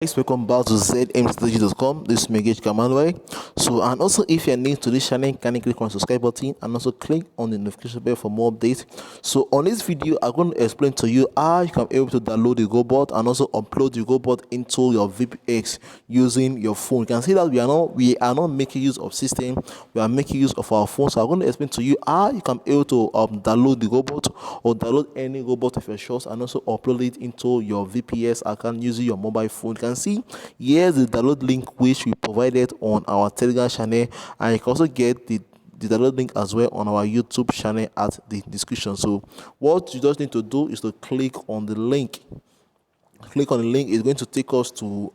Guys, welcome back to zmstrategy.com. This is Megage Kamanway. And also, if you're new to this channel, can you click on the subscribe button and also click on the notification bell for more updates. So, on this video, I'm going to explain to you how you can be able to download the GoBot and also upload the GoBot into your VPX using your phone. You can see that we are not making use of system, we are making use of our phone. So, I'm going to explain to you how you can be able to download the GoBot or download any GoBot of your choice and also upload it into your VPS account using your mobile phone. You can see here's the download link which we provided on our Telegram channel, and you can also get the download link as well on our YouTube channel at the description. So what you just need to do is to click on the link. Click on the link. It's going to take us to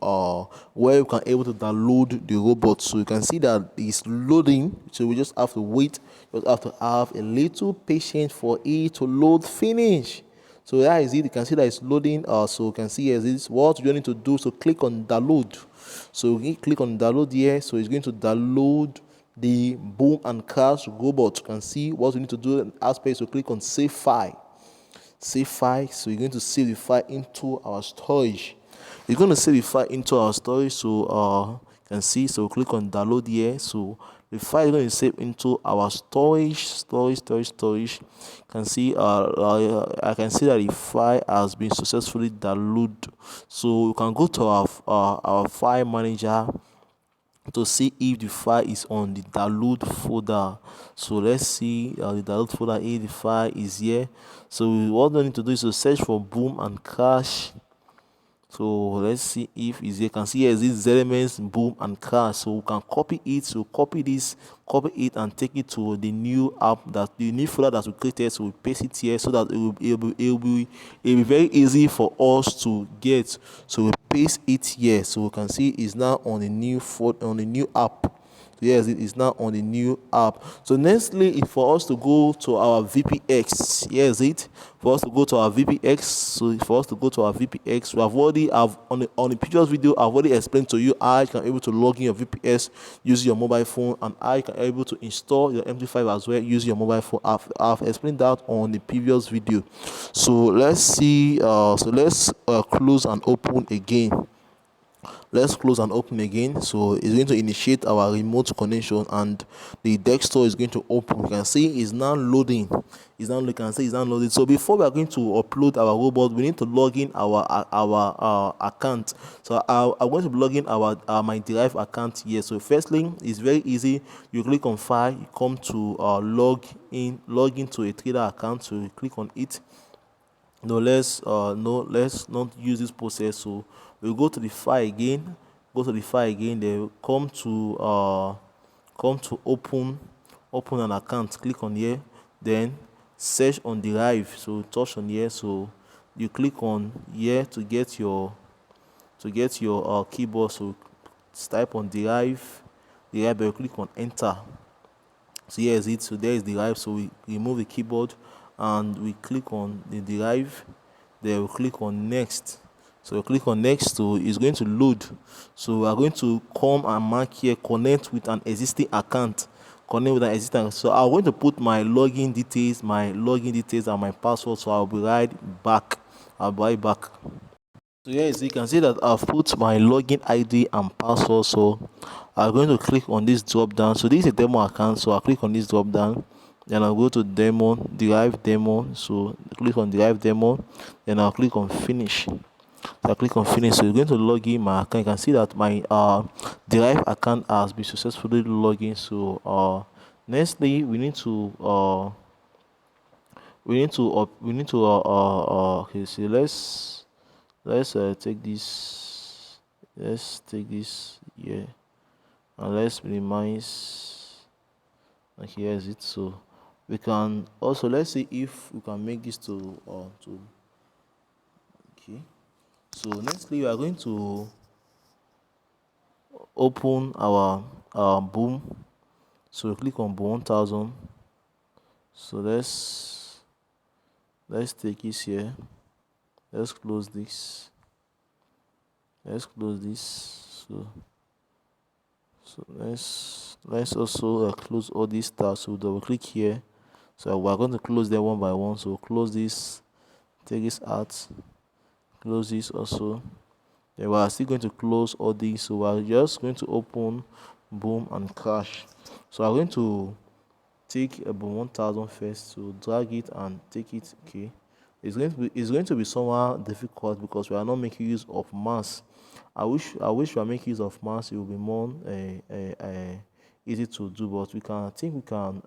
where you can able to download the robot. So you can see that it's loading, so we just have to wait. You just have to have a little patience for it to load finish. So that is it. You can see that it's loading. So you can see as this what you need to do. So click on download. So you click on download here. So it's going to download the Boom and Crash robot. You can see what we need to do. Aspect. So click on save file. Save file. So you're going to save the file into our storage. You're going to save the file into our storage. So you can see. So click on download here. So the file is going to save into our storage. You can see I can see that the file has been successfully downloaded. So you can go to our file manager to see if the file is on the download folder. So let's see the download folder. If the file is here, so what we need to do is to search for Boom and Crash. So let's see if is here. You can see here is this elements Boom and Crash. So we can copy it. So copy it and take it to the new app, that the new folder that we created. So we paste it here so that it will be very easy for us to get. So we paste it here. So we can see it's now on the new on the new app. Yes, it is now on the new app. So nextly, is for us to go to our VPX. Here's it. For us to go to our VPX. So for us to go to our VPX, we have already have on the previous video, I've already explained to you how you can able to log in your VPS using your mobile phone, and how you can able to install your MT5 as well using your mobile phone. I've explained that on the previous video. So let's see. So let's close and open again. Let's close and open again. So it's going to initiate our remote connection and the desktop is going to open. You can see it's now loading. You can see it's now loading. So before we are going to upload our robot, we need to log in our account. So I'm going to log in our my Drive account here. So firstly, it's very easy. You click on file, you come to log into a trader account. So you click on it. Let's not use this process. So we go to the file again, then come to open an account. Click on here, then search on Drive. So touch on here. So you click on here to get your keyboard. So type on Drive, but you click on enter. So here is it. So there is the Drive. So we remove the keyboard and we click on the Drive. Then we click on next. So we click on next. So it's going to load. So we are going to come and mark here connect with an existing account. So I'm going to put my login details and my password. So I'll be right back. So yes, you can see that I've put my login ID and password. So I'm going to click on this drop down. So this is a demo account. So I'll click on this drop down. Then I'll go to Drive demo. So click on Drive demo. Then I'll click on finish. So I click on finish. So you're going to log in my account. You can see that my Drive account has been successfully logged in. So nextly, we need to okay. So let's take this. Let's take this here, and let's minimize. And here is it. So we can also, let's see if we can make this to okay. So nextly, we are going to open our Boom. So we click on Boom 1000. So let's take this here. Let's close this. So let's also close all these tabs. So double click here. So we're going to close them one by one. So close this, take this out, close this also, Then we are still going to close all these. So we are just going to open boom and crash. So I'm going to take about 1000 first to drag it and take it. Okay, it's going to be somewhat difficult because we are not making use of mass. I wish we are making use of mass. It will be more easy to do, but I think we can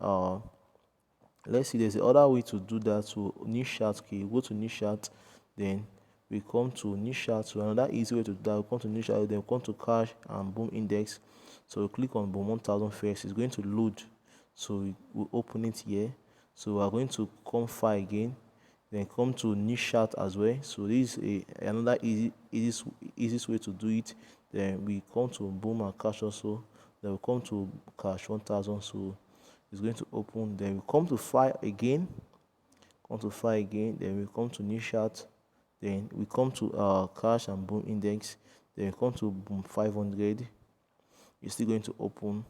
let's see, there's the other way to do that. So new chart, okay, go to new chart, then we come to new chart. So another easy way to do that, we come to new chart, then we come to cash and boom index. So we click on boom 1000 first. It's going to load. So we open it here. So we are going to come file again, then come to new chart as well. So this is another easiest way to do it. Then we come to boom and cash also. Then we come to cash 1000. So it's going to open. Then we come to file again. Then we come to new chart. Then we come to cash and boom index. Then we come to boom 500. It's still going to open.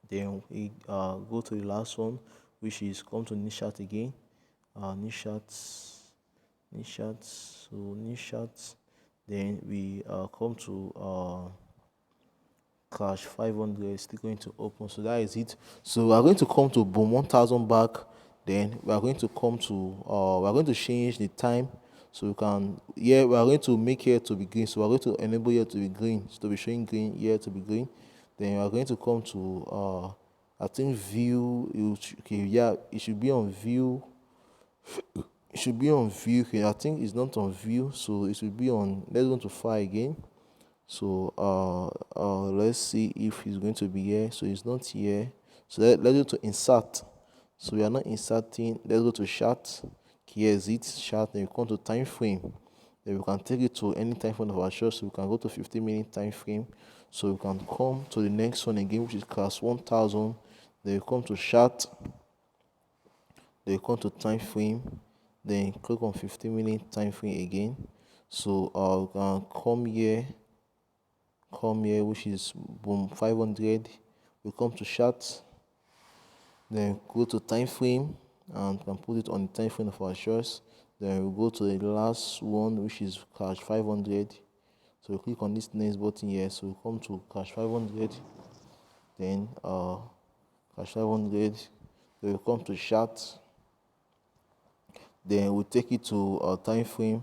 Then we go to the last one, which is come to new chart again. New charts. So new charts. Then we come to cash 500. Still going to open. So that is it. So we are going to come to boom 1000 back. Then we are going to come to we are going to change the time. So we can, yeah, we are going to make here to be green. So we are going to enable here to be green. So to be showing green, here to be green. Then we are going to come to I think view. Okay, yeah, it should be on view. It should be on view. Okay, I think it's not on view, so it should be on. Let's go to file again. So let's see if it's going to be here. So it's not here. So let's go to insert. So we are not inserting. Let's go to chart. Here is it, chart. Then we come to time frame. Then we can take it to any time frame of our chart. So we can go to 15-minute time frame. So we can come to the next one again, which is class 1000. Then we come to chart. Then we come to time frame. Then click on 15-minute time frame again. So we can come here, which is boom 500. We come to chart. Then go to time frame and can put it on the time frame of our choice. Then we go to the last one, which is cash 500. So we click on this next button here. So we come to cash 500. Then cash 500. Then we come to chart. Then we take it to our time frame.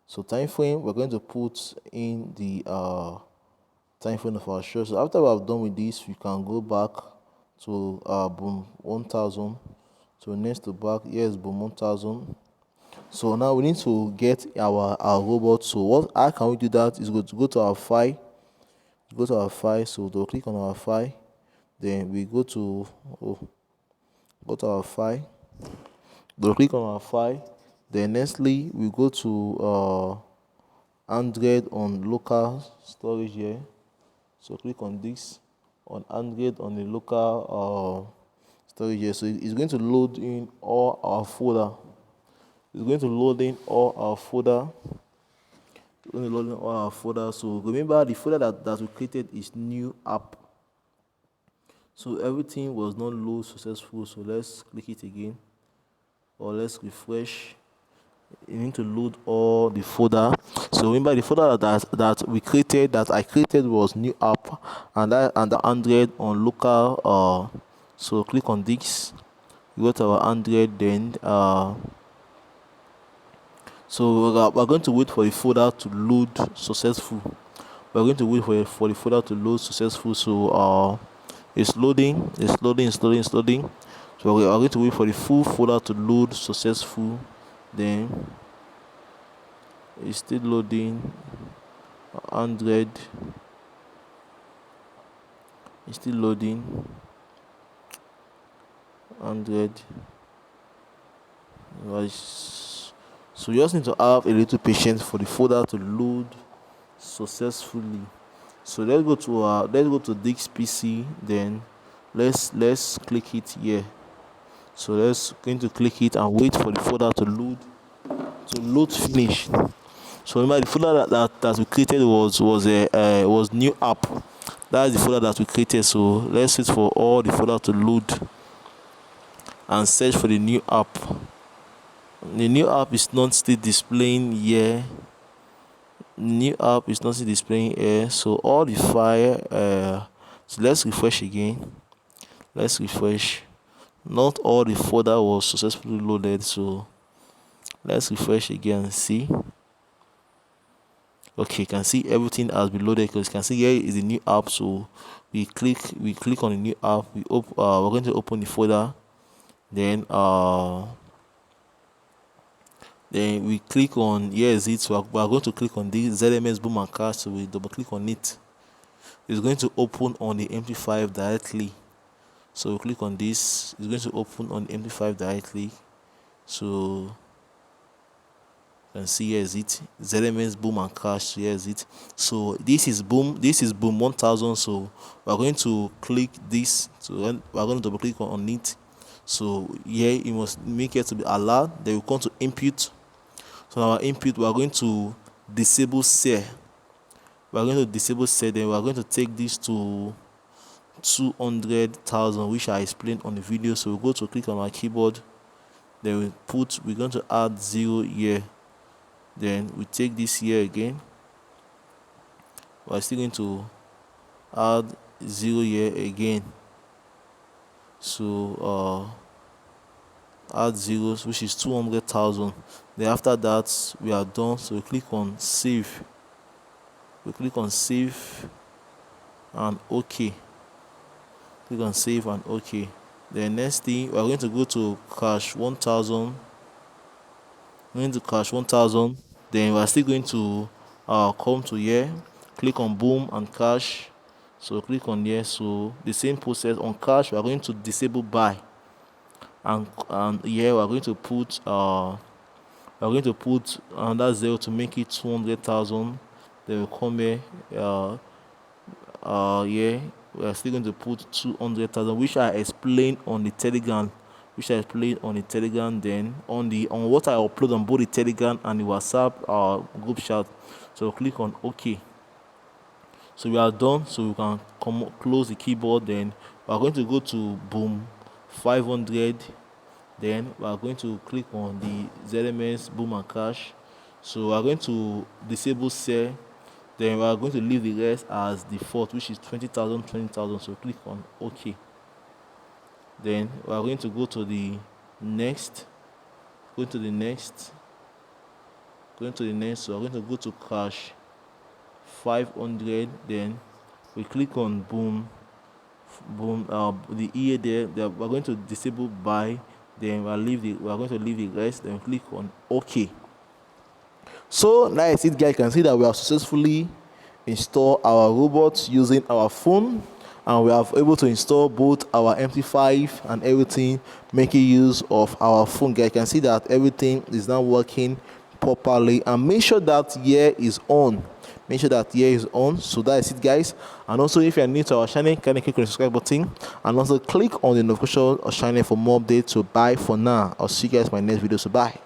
So time frame, we're going to put in the time frame of our choice. So after we have done with this, we can go back to boom 1000. So next to back, here's boom 1000. So now we need to get our robot. So how can we do that? Is go to our file. So to click on our file. Then we go to our file. We'll click on our file. Then nextly we go to Android on local storage here. So click on this on Android on the local storage here. So it's going to load in all our folder. So remember the folder that we created is new app. So everything was not load successful. So let's click it again. Or let's refresh. You need to load all the folder. So remember the folder that I created was new app, and the Android on local. So click on this. You go to our Android, then so we're going to wait for the folder to load successful. For the folder to load successful. So it's loading. So we are going to wait for the full folder to load successful. Then it's still loading. Android. It's still loading. Android. So you just need to have a little patience for the folder to load successfully. So let's go to this PC. Then let's click it here. So let's going to click it and wait for the folder to load finish. So remember the folder that we created was new app. That's the folder that we created. So let's wait for all the folder to load and search for the new app. The new app is not still displaying here. new app is not displaying here, so all the file so let's refresh again. Let's refresh. Not all the folder was successfully loaded, so let's refresh again and see. Okay, you can see everything has been loaded because you can see here is the new app. So we click on the new app. We're going to open the folder. Then we click on, here is it. So we are going to click on the ZMS Boom and Cache. So we double click on it. It's going to open on the MP5 directly. So we click on this. It's going to open on the MP5 directly. So you can see, here is it. ZMS Boom and Cache. Here is it. So this is Boom 1000. So we are going to click this. So we are going to double click on it. So here you must make it to be allowed. Then we come to input. So our input, we are going to disable share. We are going to disable share. Then we are going to take this to 200,000, which I explained on the video. So we go to click on our keyboard. Then we're going to add 0 here. Then we take this here again. We're still going to add 0 here again. So add zeros, which is 200,000. Then after that we are done. So we click on save. We click on save and OK. Click on save and OK. The next thing, we are going to go to cache 1000. We're going to cache 1000. Then we are still going to come to here, click on Boom and Cache. So click on here. So the same process on cache, we are going to disable buy, and here we are going to put another 0 to make it 200,000. Then we come here. Here we are still going to put 200,000, which I explained on the Telegram. Then on what I upload on both the Telegram and the WhatsApp group chat. So click on OK. So we are done. So we can close the keyboard. Then we are going to go to Boom 500. Then we are going to click on the ZMS Boom and Cache. So we are going to disable share. Then we are going to leave the rest as default, which is 20,000. So click on OK. Then we are going to go to the next. So we are going to go to cache 500. Then we click on Boom. The EA there. We are going to disable buy. Then we are going to leave the rest. Then click on OK. So now you guys can see that we have successfully installed our robots using our phone, and we are able to install both our MP5 and everything, making use of our phone. Guys, you can see that everything is now working properly, and make sure that here is on. So that is it, guys. And also, if you are new to our channel, kindly click on the subscribe button and also click on the notification channel for more updates. So bye for now. I'll see you guys in my next video. So bye.